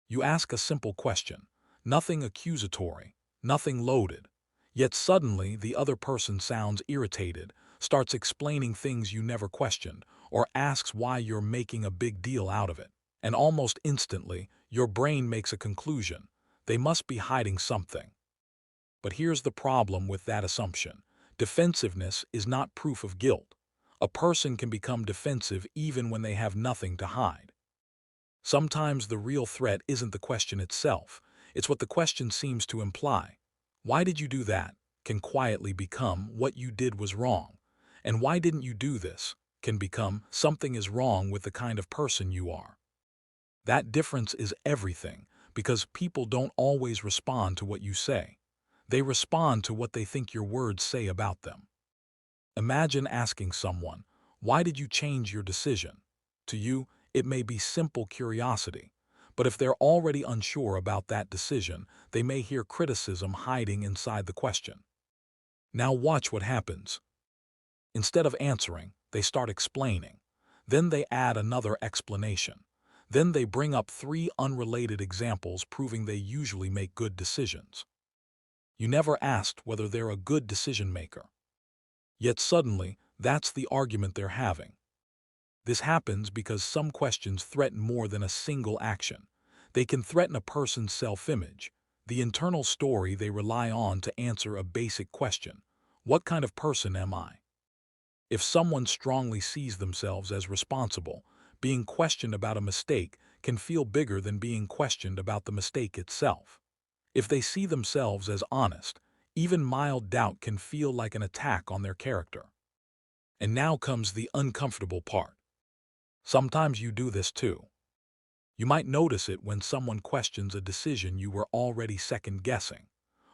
You ask a simple question, nothing accusatory, nothing loaded. Yet suddenly the other person sounds irritated, starts explaining things you never questioned, or asks why you're making a big deal out of it. And almost instantly, your brain makes a conclusion. They must be hiding something. But here's the problem with that assumption. Defensiveness is not proof of guilt. A person can become defensive even when they have nothing to hide. Sometimes the real threat isn't the question itself, it's what the question seems to imply. Why did you do that? Can quietly become what you did was wrong. And why didn't you do this? Can become something is wrong with the kind of person you are. That difference is everything, because people don't always respond to what you say. They respond to what they think your words say about them. Imagine asking someone, "Why did you change your decision?" To you, it may be simple curiosity, but if they're already unsure about that decision, they may hear criticism hiding inside the question. Now watch what happens. Instead of answering, they start explaining. Then they add another explanation. Then they bring up three unrelated examples proving they usually make good decisions. You never asked whether they're a good decision maker. Yet suddenly, that's the argument they're having. This happens because some questions threaten more than a single action. They can threaten a person's self-image, the internal story they rely on to answer a basic question. What kind of person am I? If someone strongly sees themselves as responsible, being questioned about a mistake can feel bigger than being questioned about the mistake itself. If they see themselves as honest, even mild doubt can feel like an attack on their character. And now comes the uncomfortable part. Sometimes you do this too. You might notice it when someone questions a decision you were already second-guessing,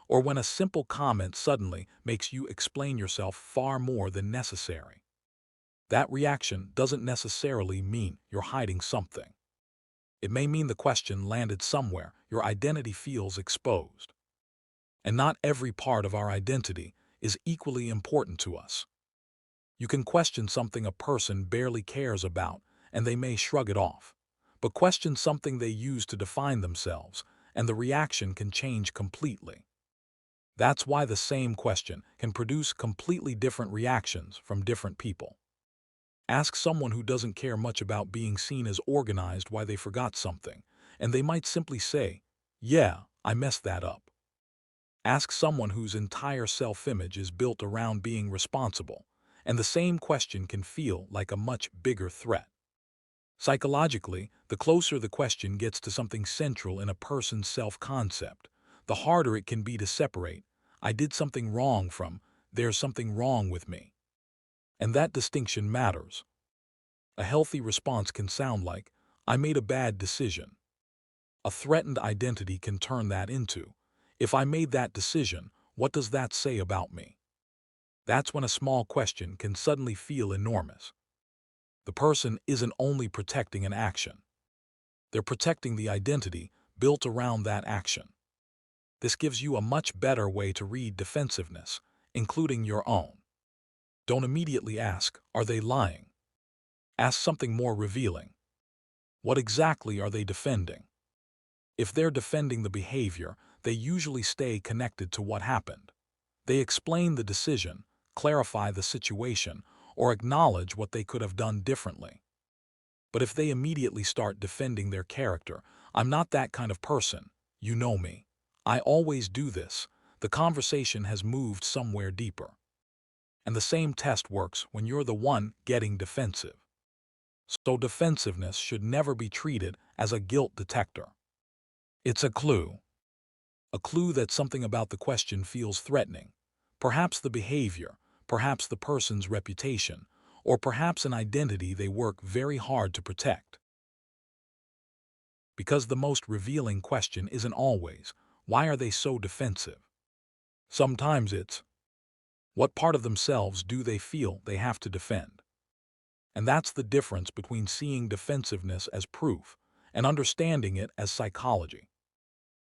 or when a simple comment suddenly makes you explain yourself far more than necessary. That reaction doesn't necessarily mean you're hiding something. It may mean the question landed somewhere your identity feels exposed. And not every part of our identity is equally important to us. You can question something a person barely cares about, and they may shrug it off. But question something they use to define themselves, and the reaction can change completely. That's why the same question can produce completely different reactions from different people. Ask someone who doesn't care much about being seen as organized why they forgot something, and they might simply say, "Yeah, I messed that up." Ask someone whose entire self-image is built around being responsible, and the same question can feel like a much bigger threat. Psychologically, the closer the question gets to something central in a person's self-concept, the harder it can be to separate, "I did something wrong" from "there's something wrong with me." And that distinction matters. A healthy response can sound like, "I made a bad decision." A threatened identity can turn that into, "If I made that decision, what does that say about me?" That's when a small question can suddenly feel enormous. The person isn't only protecting an action. They're protecting the identity built around that action. This gives you a much better way to read defensiveness, including your own. Don't immediately ask, "Are they lying?" Ask something more revealing. What exactly are they defending? If they're defending the behavior, they usually stay connected to what happened. They explain the decision, clarify the situation, or acknowledge what they could have done differently. But if they immediately start defending their character, "I'm not that kind of person, you know me. I always do this," the conversation has moved somewhere deeper. And the same test works when you're the one getting defensive. So defensiveness should never be treated as a guilt detector. It's a clue that something about the question feels threatening. Perhaps the behavior, perhaps the person's reputation, or perhaps an identity they work very hard to protect. Because the most revealing question isn't always, "Why are they so defensive?" Sometimes it's, "What part of themselves do they feel they have to defend?" And that's the difference between seeing defensiveness as proof and understanding it as psychology.